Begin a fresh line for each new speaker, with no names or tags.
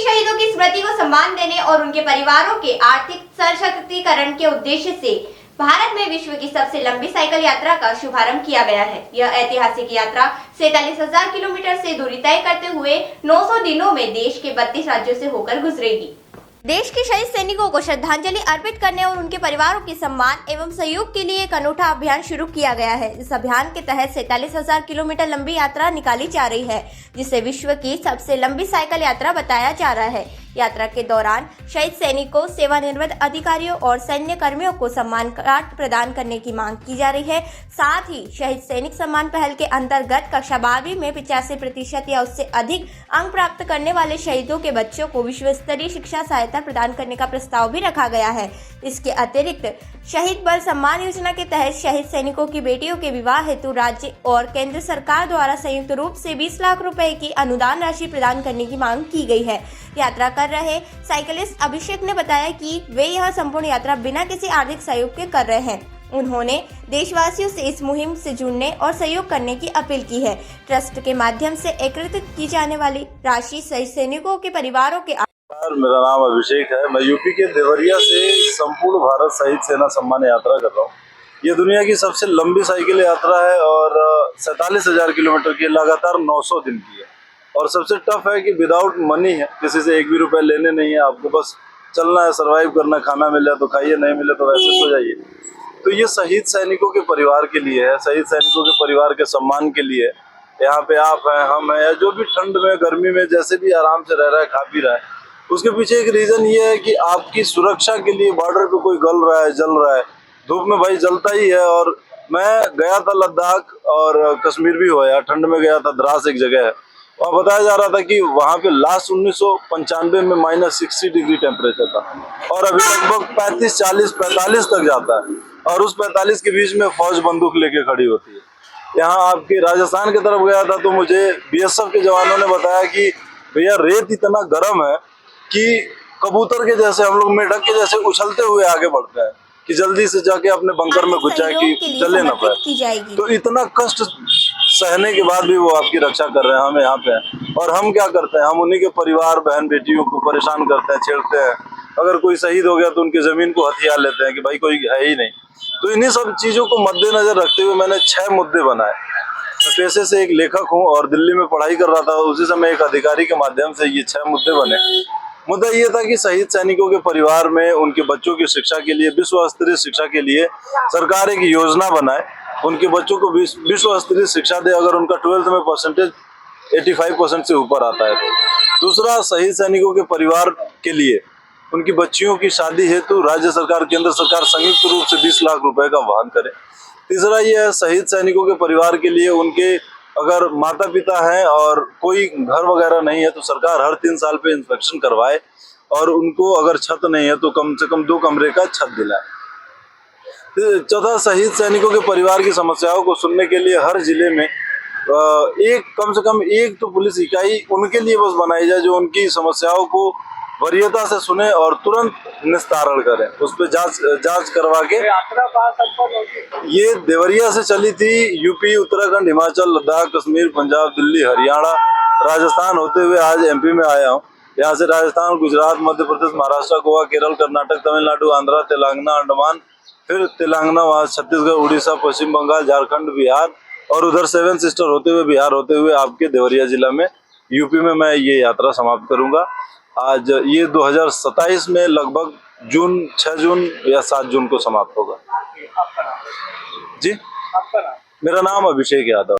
शहीदों की स्मृति को सम्मान देने और उनके परिवारों के आर्थिक सशक्तिकरण के उद्देश्य से भारत में विश्व की सबसे लंबी साइकिल यात्रा का शुभारंभ किया गया है। यह ऐतिहासिक यात्रा 47,000 किलोमीटर से दूरी तय करते हुए 900 दिनों में देश के 32 राज्यों से होकर गुजरेगी। देश के शहीद सैनिकों को श्रद्धांजलि अर्पित करने और उनके परिवारों के सम्मान एवं सहयोग के लिए एक अनूठा अभियान शुरू किया गया है। इस अभियान के तहत 47,000 किलोमीटर लंबी यात्रा निकाली जा रही है, जिसे विश्व की सबसे लंबी साइकिल यात्रा बताया जा रहा है। यात्रा के दौरान शहीद सैनिकों, सेवानिवृत्त अधिकारियों और सैन्य कर्मियों को सम्मान कार्ड प्रदान करने की मांग की जा रही है। साथ ही शहीद सैनिक सम्मान पहल के अंतर्गत कक्षा 12वीं में 85% या उससे अधिक अंक प्राप्त करने वाले शहीदों के बच्चों को विश्व स्तरीय शिक्षा सहायता प्रदान करने का प्रस्ताव भी रखा गया है। इसके अतिरिक्त शहीद बल सम्मान योजना के तहत शहीद सैनिकों की बेटियों के विवाह हेतु राज्य और केंद्र सरकार द्वारा संयुक्त रूप से 20 लाख रुपए की अनुदान राशि प्रदान करने की मांग की गई है। यात्रा कर रहे साइकिलिस्ट अभिषेक ने बताया कि वे यह संपूर्ण यात्रा बिना किसी आर्थिक सहयोग के कर रहे हैं। उन्होंने देशवासियों से इस मुहिम से जुड़ने और सहयोग करने की अपील की है। ट्रस्ट के माध्यम से एकत्रित की जाने वाली राशि शहीद सैनिकों के परिवारों के
मेरा नाम अभिषेक है। मैं यूपी के देवरिया से संपूर्ण भारत शहीद सेना सम्मान यात्रा कर रहा हूँ। ये दुनिया की सबसे लंबी साइकिल यात्रा है और 47,000 किलोमीटर की, लगातार 900 दिन की है। और सबसे टफ है कि विदाउट मनी है, किसी से एक भी रुपए लेने नहीं है, आपको बस चलना है, सरवाइव करना, खाना मिले तो खाइए, नहीं मिले तो वैसे सो जाइए। तो ये शहीद सैनिकों के परिवार के लिए है, शहीद सैनिकों के परिवार के सम्मान के लिए। यहाँ पे आप हैं, हम हैं, या जो भी ठंड में, गर्मी में, जैसे भी आराम से रह रहा है, खा पी रहा है, उसके पीछे एक रीजन ये है कि आपकी सुरक्षा के लिए बॉर्डर पे कोई गल रहा है, जल रहा है, धूप में भाई जलता ही है। और मैं गया था लद्दाख और कश्मीर भी हुआ, ठंड में गया था, द्रास एक जगह है, वहाँ बताया जा रहा था कि वहाँ पे लास्ट 1995 में -60 डिग्री टेम्परेचर था और अभी लगभग 35, 40, 45 तक जाता है। और उस 45 के बीच में फौज बंदूक लेके खड़ी होती है। यहाँ आपके राजस्थान की तरफ गया था तो मुझे बीएसएफ के जवानों ने बताया कि भैया रेत इतना गर्म है कि कबूतर के जैसे, हम लोग मेढक के जैसे उछलते हुए आगे बढ़ते हैं कि जल्दी से जाके अपने बंकर में घुस जाए कि जले ना पाए। तो इतना कष्ट सहने के बाद भी वो आपकी रक्षा कर रहे हैं। हम यहाँ पे हैं और हम क्या करते हैं, हम उन्हीं के परिवार, बहन बेटियों को परेशान करते हैं, छेड़ते हैं। अगर कोई शहीद हो गया तो उनकी जमीन को हथिया लेते हैं कि भाई कोई है ही नहीं। तो इन्हीं सब चीजों को मद्देनजर रखते हुए मैंने 6 मुद्दे बनाए। मैं पेशे से एक लेखक हूँ और दिल्ली में पढ़ाई कर रहा था, उसी समय एक अधिकारी के माध्यम से ये 6 मुद्दे बने। मुद्दा ये था कि शहीद सैनिकों के परिवार में उनके बच्चों की शिक्षा के लिए, विश्व स्तरीय शिक्षा के लिए सरकार एक योजना बनाए, उनके बच्चों को विश्व स्तरीय शिक्षा दे अगर उनका 12th में परसेंटेज 85% से ऊपर आता है तो। दूसरा, शहीद सैनिकों के परिवार के लिए उनकी बच्चियों की शादी हेतु राज्य सरकार, केंद्र सरकार संयुक्त रूप से 20 लाख रुपए का वहन करे। तीसरा ये है, शहीद सैनिकों के परिवार के लिए उनके अगर माता पिता हैं और कोई घर वगैरह नहीं है तो सरकार हर 3 साल पे इंस्पेक्शन करवाए और उनको अगर छत नहीं है तो कम से कम 2 कमरे का छत दिलाए। चौथा, शहीद सैनिकों के परिवार की समस्याओं को सुनने के लिए हर जिले में कम से कम एक तो पुलिस इकाई उनके लिए बस बनाई जाए, जो उनकी समस्याओं को वरीयता से सुने और तुरंत निस्तारण करें, उस पर जांच करवा के। ये देवरिया से चली थी, यूपी, उत्तराखंड, हिमाचल, लद्दाख, कश्मीर, पंजाब, दिल्ली, हरियाणा, राजस्थान होते हुए आज एमपी में आया हूँ। यहाँ से राजस्थान, गुजरात, मध्य प्रदेश, महाराष्ट्र, गोवा, केरल, कर्नाटक, तमिलनाडु, आंध्रा, तेलंगाना, अंडमान, फिर तेलंगाना, वहाँ छत्तीसगढ़, उड़ीसा, पश्चिम बंगाल, झारखंड, बिहार और उधर 7 सिस्टर होते हुए, बिहार होते हुए आपके देवरिया जिला में, यूपी में मैं ये यात्रा समाप्त करूंगा। आज ये 2027 में लगभग 6 जून या 7 जून को समाप्त होगा। जी, मेरा नाम अभिषेक यादव।